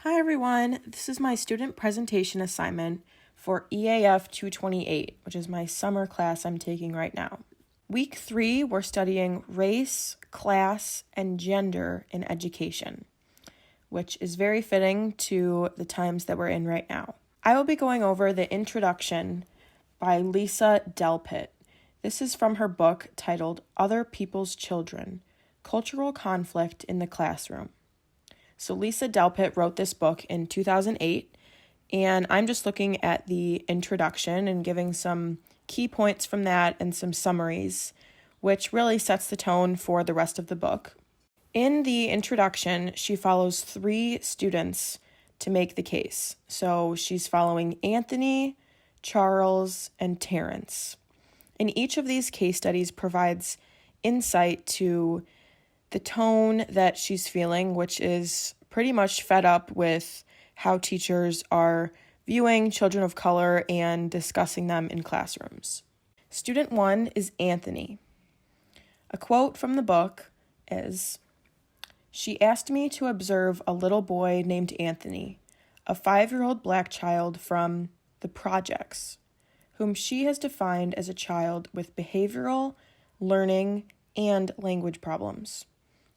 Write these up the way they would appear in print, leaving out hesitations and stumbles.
Hi everyone, this is my student presentation assignment for EAF 228, which is my summer class I'm taking right now. Week 3, we're studying race, class, and gender in education, which is very fitting to the times that we're in right now. I will be going over the introduction by Lisa Delpit. This is from her book titled Other People's Children: Cultural Conflict in the Classroom. So Lisa Delpit wrote this book in 2008, and I'm just looking at the introduction and giving some key points from that and some summaries, which really sets the tone for the rest of the book. In the introduction, she follows 3 students to make the case. So she's following Anthony, Charles, and Terrence. And each of these case studies provides insight to the tone that she's feeling, which is pretty much fed up with how teachers are viewing children of color and discussing them in classrooms. Student 1 is Anthony. A quote from the book is, "She asked me to observe a little boy named Anthony, a 5-year-old black child from the projects, whom she has defined as a child with behavioral, learning, and language problems.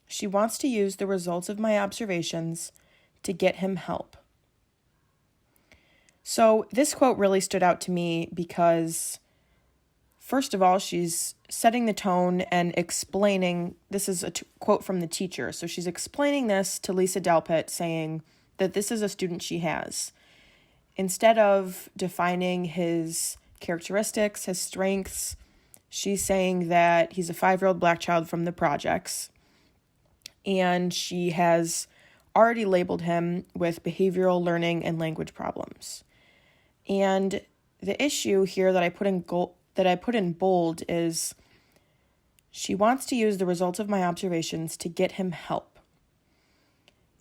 She wants to use the results of my observations to get him help." So this quote really stood out to me because, first of all, she's setting the tone and explaining, this is a quote from the teacher, so she's explaining this to Lisa Delpit, saying that this is a student she has. Instead of defining his characteristics, his strengths, she's saying that he's a 5-year-old black child from the projects, and she has already labeled him with behavioral, learning, and language problems. And the issue here that I put in bold is she wants to use the results of my observations to get him help.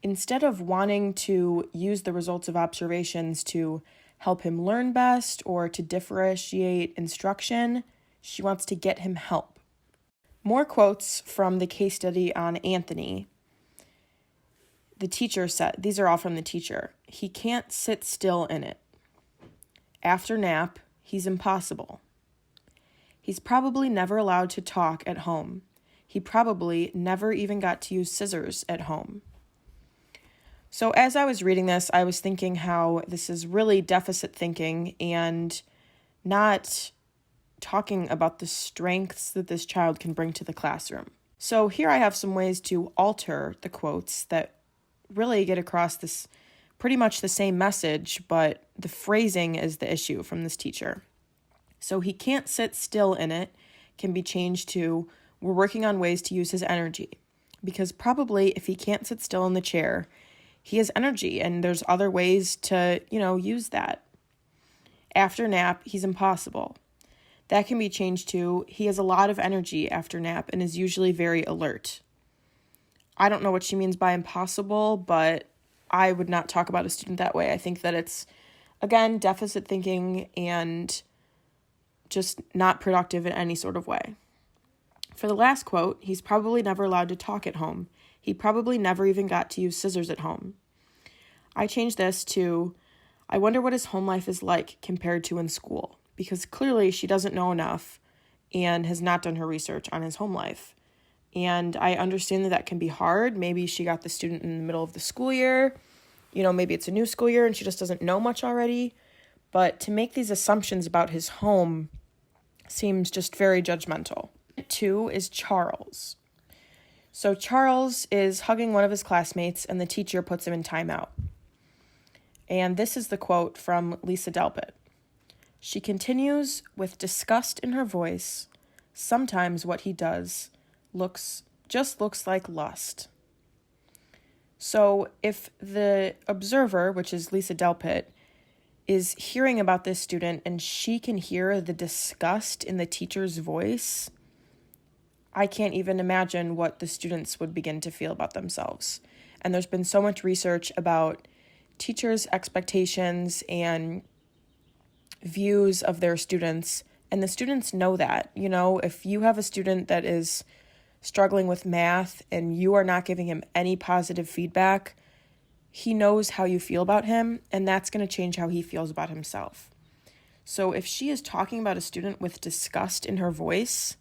Instead of wanting to use the results of observations to help him learn best or to differentiate instruction, she wants to get him help. More quotes from the case study on Anthony. The teacher said, these are all from the teacher, "He can't sit still in it. After nap, he's impossible. He's probably never allowed to talk at home. He probably never even got to use scissors at home." So as I was reading this, I was thinking how this is really deficit thinking and not talking about the strengths that this child can bring to the classroom. So here I have some ways to alter the quotes that really get across this pretty much the same message, but the phrasing is the issue from this teacher. So "he can't sit still in it" can be changed to "we're working on ways to use his energy." Because probably if he can't sit still in the chair, he has energy and there's other ways to, use that. After nap, he's impossible. That can be changed to "he has a lot of energy after nap and is usually very alert." I don't know what she means by impossible, but I would not talk about a student that way. I think that it's, again, deficit thinking and just not productive in any sort of way. For the last quote, "He's probably never allowed to talk at home. He probably never even got to use scissors at home." I changed this to "I wonder what his home life is like compared to in school," because clearly she doesn't know enough and has not done her research on his home life. And I understand that can be hard. Maybe she got the student in the middle of the school year. Maybe it's a new school year and she just doesn't know much already. But to make these assumptions about his home seems just very judgmental. 2 is Charles. So Charles is hugging one of his classmates and the teacher puts him in timeout. And this is the quote from Lisa Delpit. She continues with disgust in her voice, "Sometimes what he does looks like lust." So if the observer, which is Lisa Delpit, is hearing about this student and she can hear the disgust in the teacher's voice, I can't even imagine what the students would begin to feel about themselves. And there's been so much research about teachers' expectations and views of their students, and the students know that. If you have a student that is struggling with math and you are not giving him any positive feedback, he knows how you feel about him, and that's going to change how he feels about himself. So if she is talking about a student with disgust in her voice,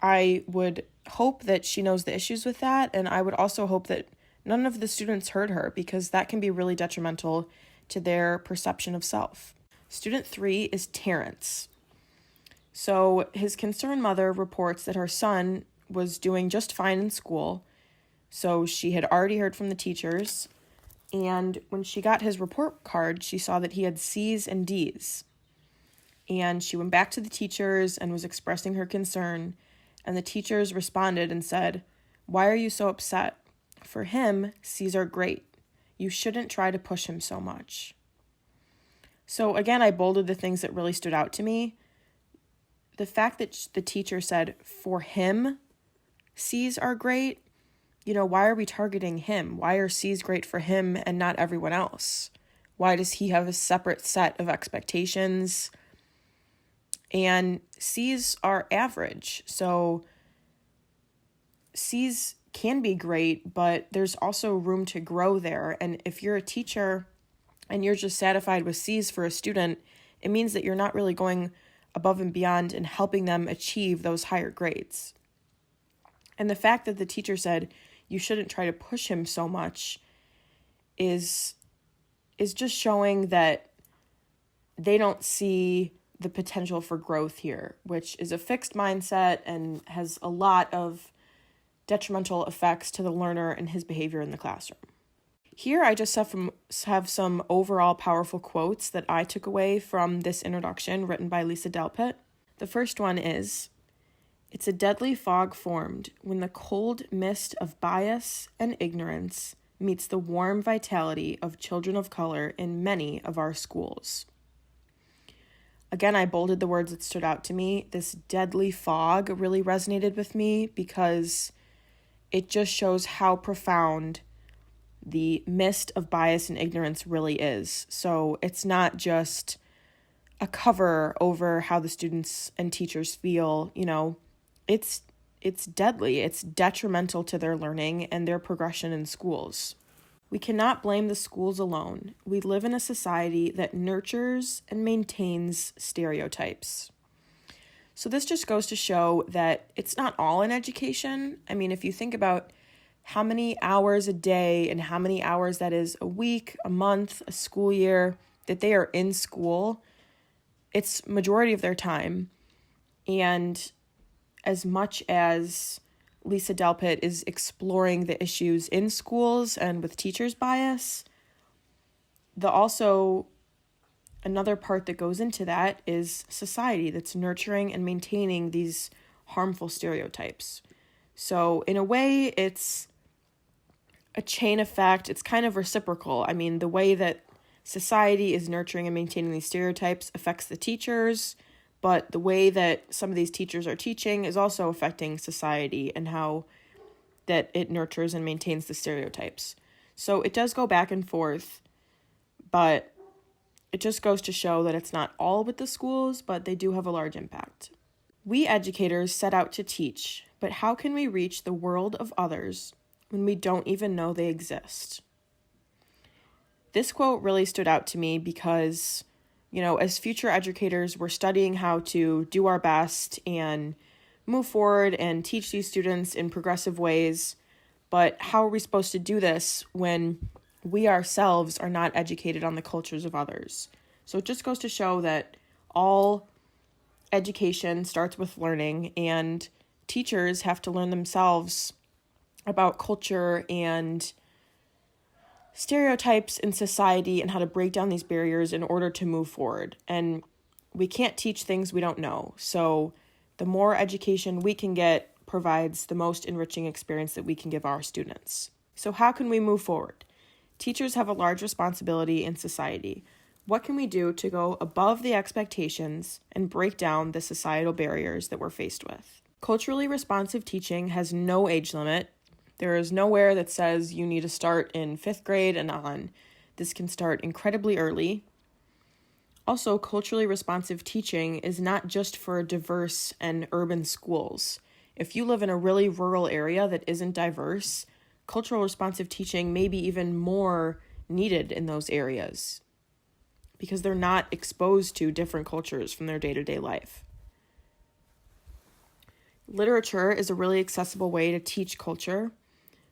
I would hope that she knows the issues with that, and I would also hope that none of the students heard her, because that can be really detrimental to their perception of self. Student 3 is Terrence. So his concerned mother reports that her son was doing just fine in school, so she had already heard from the teachers, and when she got his report card, she saw that he had C's and D's. And she went back to the teachers and was expressing her concern, and the teachers responded and said, "Why are you so upset? For him, C's are great. You shouldn't try to push him so much." So again, I bolded the things that really stood out to me. The fact that the teacher said, "For him, C's are great," why are we targeting him? Why are C's great for him and not everyone else? Why does he have a separate set of expectations? And C's are average. So C's can be great, but there's also room to grow there. And if you're a teacher and you're just satisfied with C's for a student, it means that you're not really going above and beyond and helping them achieve those higher grades. And the fact that the teacher said you shouldn't try to push him so much is just showing that they don't see the potential for growth here, which is a fixed mindset and has a lot of detrimental effects to the learner and his behavior in the classroom. Here I just have some overall powerful quotes that I took away from this introduction written by Lisa Delpit. The first one is, "It's a deadly fog formed when the cold mist of bias and ignorance meets the warm vitality of children of color in many of our schools." Again, I bolded the words that stood out to me. This deadly fog really resonated with me because it just shows how profound the mist of bias and ignorance really is. So it's not just a cover over how the students and teachers feel, it's deadly. It's detrimental to their learning and their progression in schools. We cannot blame the schools alone. We live in a society that nurtures and maintains stereotypes. So this just goes to show that it's not all in education. I mean, if you think about how many hours a day and how many hours that is a week, a month, a school year that they are in school, it's majority of their time. And as much as Lisa Delpit is exploring the issues in schools and with teachers' bias, another part that goes into that is society that's nurturing and maintaining these harmful stereotypes. So in a way, it's a chain effect. It's kind of reciprocal. I mean, the way that society is nurturing and maintaining these stereotypes affects the teachers, but the way that some of these teachers are teaching is also affecting society and how that it nurtures and maintains the stereotypes. So it does go back and forth, but it just goes to show that it's not all with the schools, but they do have a large impact. We educators set out to teach, but how can we reach the world of others when we don't even know they exist? This quote really stood out to me because, as future educators, we're studying how to do our best and move forward and teach these students in progressive ways. But how are we supposed to do this when we ourselves are not educated on the cultures of others? So it just goes to show that all education starts with learning, and teachers have to learn themselves about culture and stereotypes in society and how to break down these barriers in order to move forward. And we can't teach things we don't know. So the more education we can get provides the most enriching experience that we can give our students. So how can we move forward? Teachers have a large responsibility in society. What can we do to go above the expectations and break down the societal barriers that we're faced with? Culturally responsive teaching has no age limit. There is nowhere that says you need to start in 5th grade and on. This can start incredibly early. Also, culturally responsive teaching is not just for diverse and urban schools. If you live in a really rural area that isn't diverse, cultural responsive teaching may be even more needed in those areas because they're not exposed to different cultures from their day-to-day life. Literature is a really accessible way to teach culture.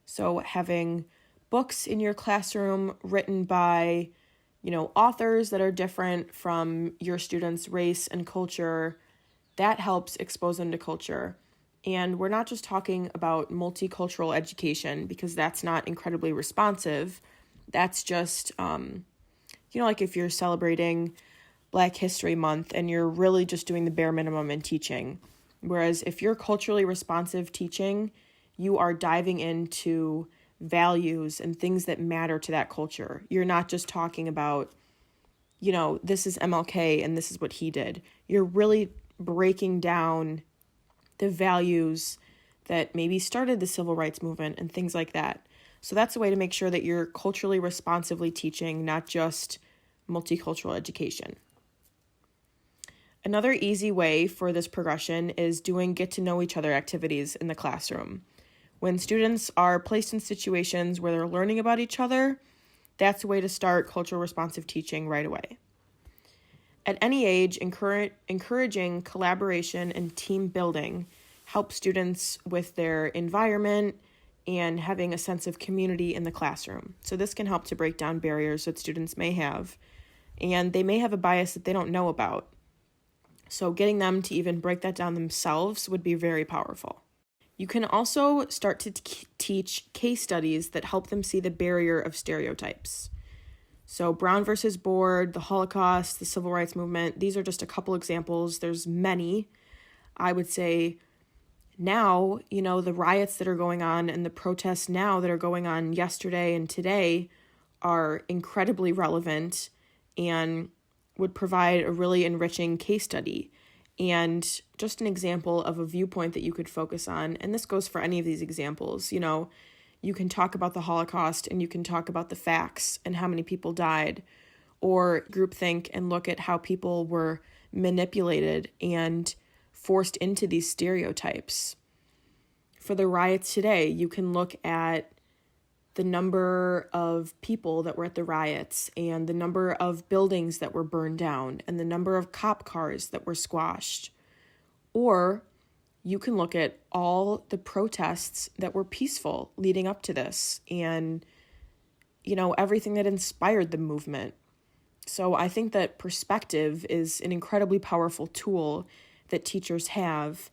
So having books in your classroom written by, authors that are different from your students' race and culture, that helps expose them to culture. And we're not just talking about multicultural education because that's not incredibly responsive. That's just, like if you're celebrating Black History Month and you're really just doing the bare minimum in teaching. Whereas if you're culturally responsive teaching, you are diving into values and things that matter to that culture. You're not just talking about, this is MLK and this is what he did. You're really breaking down the values that maybe started the civil rights movement and things like that. So that's a way to make sure that you're culturally responsively teaching, not just multicultural education. Another easy way for this progression is doing get to know each other activities in the classroom. When students are placed in situations where they're learning about each other, that's a way to start cultural responsive teaching right away. At any age, encouraging collaboration and team building helps students with their environment and having a sense of community in the classroom. So this can help to break down barriers that students may have, and they may have a bias that they don't know about. So getting them to even break that down themselves would be very powerful. You can also start to teach case studies that help them see the barrier of stereotypes. So Brown versus Board, the Holocaust, the Civil Rights Movement, these are just a couple examples. There's many. I would say now, the riots that are going on and the protests now that are going on yesterday and today are incredibly relevant and would provide a really enriching case study and just an example of a viewpoint that you could focus on. And this goes for any of these examples. You can talk about the Holocaust and you can talk about the facts and how many people died, or groupthink and look at how people were manipulated and forced into these stereotypes. For the riots today, you can look at the number of people that were at the riots and the number of buildings that were burned down and the number of cop cars that were squashed. Or you can look at all the protests that were peaceful leading up to this and, everything that inspired the movement. So I think that perspective is an incredibly powerful tool that teachers have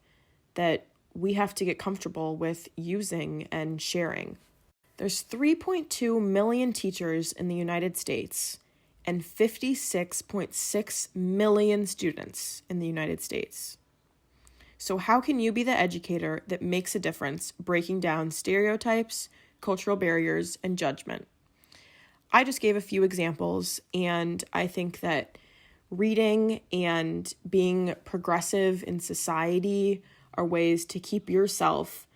that we have to get comfortable with using and sharing. There's 3.2 million teachers in the United States and 56.6 million students in the United States. So how can you be the educator that makes a difference breaking down stereotypes, cultural barriers, and judgment? I just gave a few examples, and I think that reading and being progressive in society are ways to keep yourself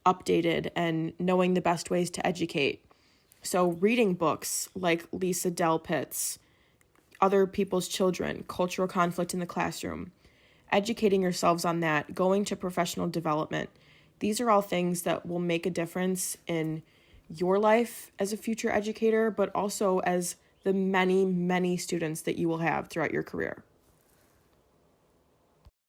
updated and knowing the best ways to educate. So reading books like Lisa Delpit's Other People's Children, Cultural Conflict in the Classroom, educating yourselves on that, going to professional development. These are all things that will make a difference in your life as a future educator, but also as the many, many students that you will have throughout your career.